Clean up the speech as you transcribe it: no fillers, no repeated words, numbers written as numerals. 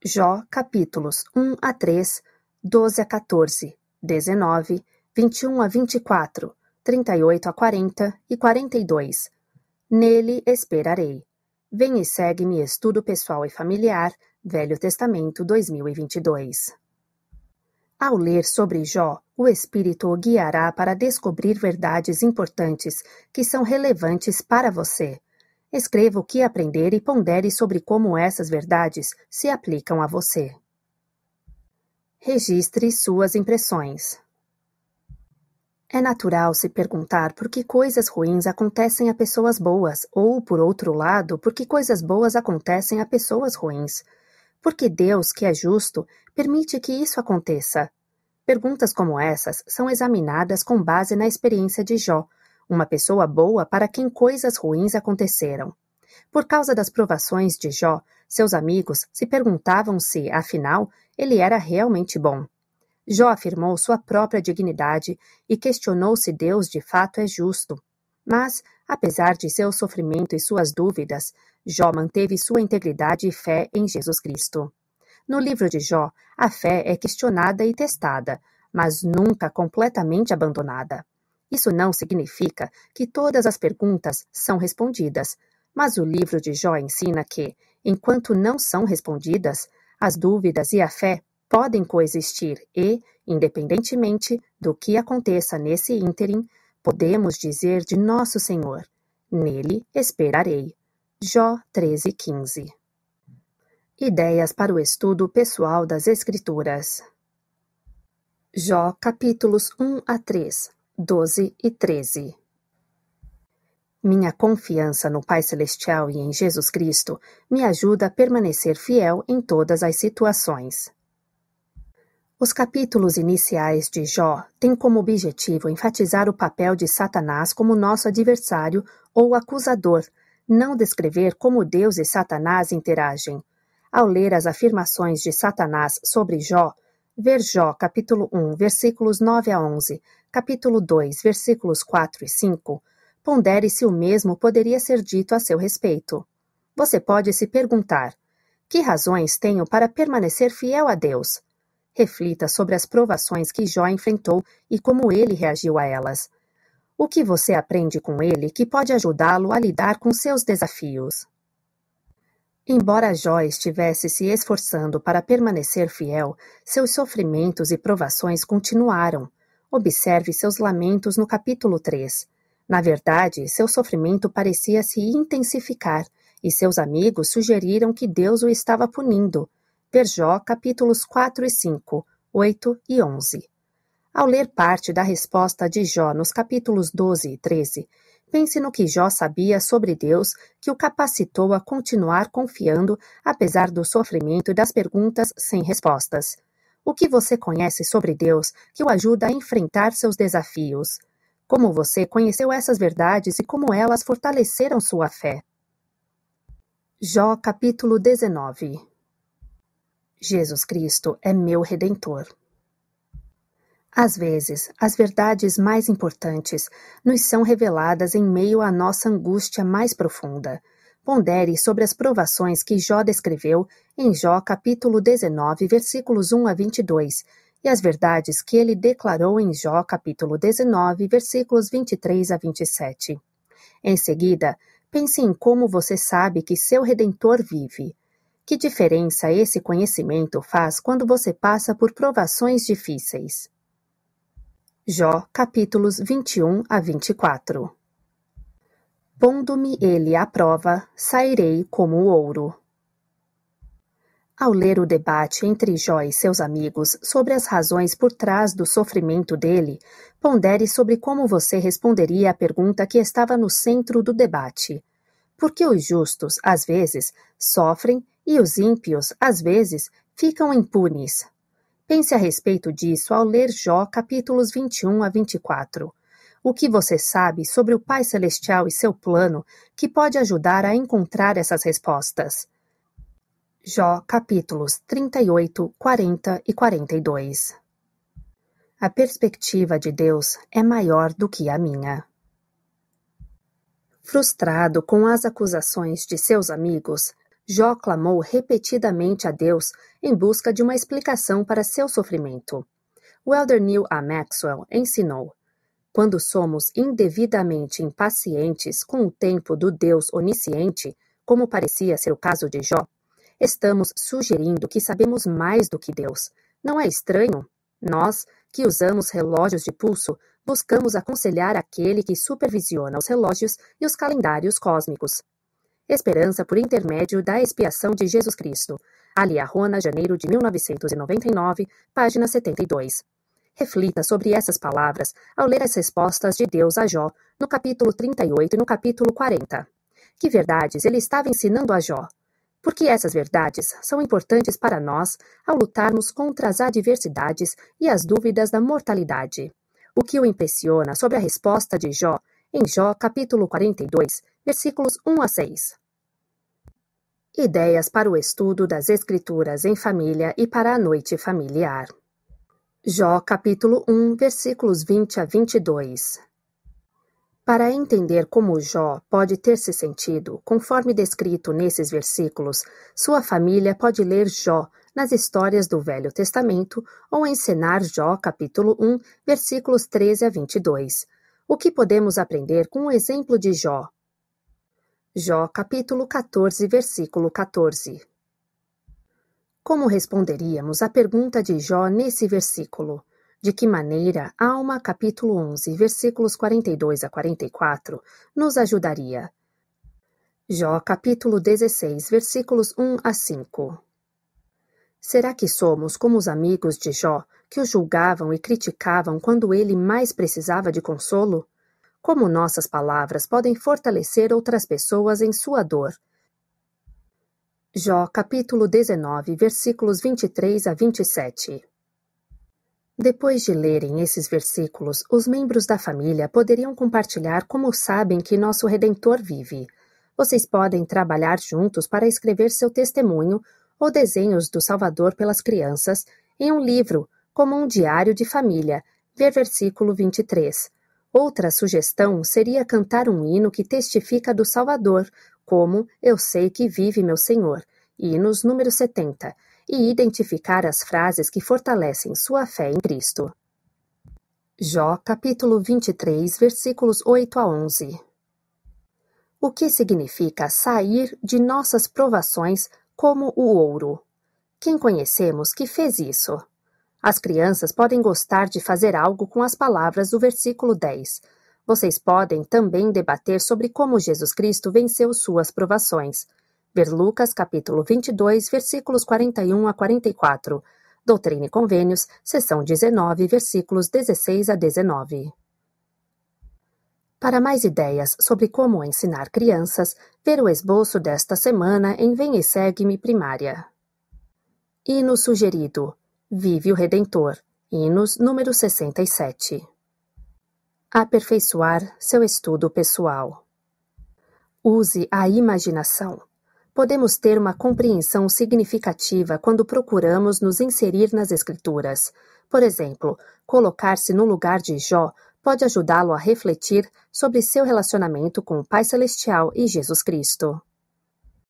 Jó, capítulos 1 a 3, 12 a 14, 19, 21 a 24, 38 a 40 e 42. Nele esperarei. Vem e segue-me Estudo Pessoal e Familiar, Velho Testamento 2022. Ao ler sobre Jó, o Espírito o guiará para descobrir verdades importantes que são relevantes para você. Escreva o que aprender e pondere sobre como essas verdades se aplicam a você. Registre suas impressões. É natural se perguntar por que coisas ruins acontecem a pessoas boas, ou, por outro lado, por que coisas boas acontecem a pessoas ruins. Porque Deus, que é justo, permite que isso aconteça. Perguntas como essas são examinadas com base na experiência de Jó, uma pessoa boa para quem coisas ruins aconteceram. Por causa das provações de Jó, seus amigos se perguntavam se, afinal, ele era realmente bom. Jó afirmou sua própria dignidade e questionou se Deus de fato é justo. Mas, apesar de seu sofrimento e suas dúvidas, Jó manteve sua integridade e fé em Jesus Cristo. No livro de Jó, a fé é questionada e testada, mas nunca completamente abandonada. Isso não significa que todas as perguntas são respondidas, mas o livro de Jó ensina que, enquanto não são respondidas, as dúvidas e a fé podem coexistir e, independentemente do que aconteça nesse ínterim, podemos dizer de nosso Senhor: nele esperarei. Jó 13:15. Ideias para o estudo pessoal das Escrituras. Jó, capítulos 1 a 3, 12 e 13. Minha confiança no Pai Celestial e em Jesus Cristo me ajuda a permanecer fiel em todas as situações. Os capítulos iniciais de Jó têm como objetivo enfatizar o papel de Satanás como nosso adversário ou acusador, não descrever como Deus e Satanás interagem. Ao ler as afirmações de Satanás sobre Jó, ver Jó capítulo 1, versículos 9 a 11, capítulo 2, versículos 4 e 5, pondere se o mesmo poderia ser dito a seu respeito. Você pode se perguntar: que razões tenho para permanecer fiel a Deus? Reflita sobre as provações que Jó enfrentou e como ele reagiu a elas. O que você aprende com ele que pode ajudá-lo a lidar com seus desafios? Embora Jó estivesse se esforçando para permanecer fiel, seus sofrimentos e provações continuaram. Observe seus lamentos no capítulo 3. Na verdade, seu sofrimento parecia se intensificar, e seus amigos sugeriram que Deus o estava punindo. Ver Jó, capítulos 4 e 5, 8 e 11. Ao ler parte da resposta de Jó nos capítulos 12 e 13, pense no que Jó sabia sobre Deus que o capacitou a continuar confiando apesar do sofrimento e das perguntas sem respostas. O que você conhece sobre Deus que o ajuda a enfrentar seus desafios? Como você conheceu essas verdades e como elas fortaleceram sua fé? Jó, capítulo 19. Jesus Cristo é meu Redentor. Às vezes, as verdades mais importantes nos são reveladas em meio à nossa angústia mais profunda. Pondere sobre as provações que Jó descreveu em Jó capítulo 19, versículos 1 a 22, e as verdades que ele declarou em Jó capítulo 19, versículos 23 a 27. Em seguida, pense em como você sabe que seu Redentor vive. Que diferença esse conhecimento faz quando você passa por provações difíceis? Jó, capítulos 21 a 24. Pondo-me ele à prova, sairei como o ouro. Ao ler o debate entre Jó e seus amigos sobre as razões por trás do sofrimento dele, pondere sobre como você responderia à pergunta que estava no centro do debate. Por que os justos, às vezes, sofrem e os ímpios, às vezes, ficam impunes? Pense a respeito disso ao ler Jó capítulos 21 a 24. O que você sabe sobre o Pai Celestial e seu plano que pode ajudar a encontrar essas respostas? Jó capítulos 38, 40 e 42. A perspectiva de Deus é maior do que a minha. Frustrado com as acusações de seus amigos, Jó clamou repetidamente a Deus em busca de uma explicação para seu sofrimento. O elder Neil A. Maxwell ensinou: quando somos indevidamente impacientes com o tempo do Deus onisciente, como parecia ser o caso de Jó, estamos sugerindo que sabemos mais do que Deus. Não é estranho? Nós, que usamos relógios de pulso, buscamos aconselhar aquele que supervisiona os relógios e os calendários cósmicos. Esperança por intermédio da expiação de Jesus Cristo. Ali Arrona, janeiro de 1999, página 72. Reflita sobre essas palavras ao ler as respostas de Deus a Jó, no capítulo 38 e no capítulo 40. Que verdades ele estava ensinando a Jó? Porque essas verdades são importantes para nós ao lutarmos contra as adversidades e as dúvidas da mortalidade. O que o impressiona sobre a resposta de Jó, em Jó capítulo 42, versículos 1 a 6. Ideias para o estudo das Escrituras em família e para a noite familiar. Jó capítulo 1, versículos 20 a 22. Para entender como Jó pode ter se sentido, conforme descrito nesses versículos, sua família pode ler Jó nas histórias do Velho Testamento ou ensinar Jó capítulo 1, versículos 13 a 22. O que podemos aprender com o exemplo de Jó? Jó capítulo 14, versículo 14. Como responderíamos à pergunta de Jó nesse versículo? De que maneira Alma capítulo 11, versículos 42 a 44, nos ajudaria? Jó capítulo 16, versículos 1 a 5. Será que somos como os amigos de Jó, que o julgavam e criticavam quando ele mais precisava de consolo? Como nossas palavras podem fortalecer outras pessoas em sua dor? Jó capítulo 19, versículos 23 a 27. Depois de lerem esses versículos, os membros da família poderiam compartilhar como sabem que nosso Redentor vive. Vocês podem trabalhar juntos para escrever seu testemunho ou desenhos do Salvador pelas crianças em um livro, como um diário de família, ver versículo 23. Outra sugestão seria cantar um hino que testifica do Salvador, como Eu sei que vive meu Senhor, hinos número 70, e identificar as frases que fortalecem sua fé em Cristo. Jó, capítulo 23, versículos 8 a 11. O que significa sair de nossas provações como o ouro? Quem conhecemos que fez isso? As crianças podem gostar de fazer algo com as palavras do versículo 10. Vocês podem também debater sobre como Jesus Cristo venceu suas provações. Ver Lucas, capítulo 22, versículos 41 a 44. Doutrina e Convênios, seção 19, versículos 16 a 19. Para mais ideias sobre como ensinar crianças, ver o esboço desta semana em Vem e Segue-me Primária. Hino sugerido. Vive o Redentor. Hinos número 67. Aperfeiçoar seu estudo pessoal. Use a imaginação. Podemos ter uma compreensão significativa quando procuramos nos inserir nas Escrituras. Por exemplo, colocar-se no lugar de Jó pode ajudá-lo a refletir sobre seu relacionamento com o Pai Celestial e Jesus Cristo.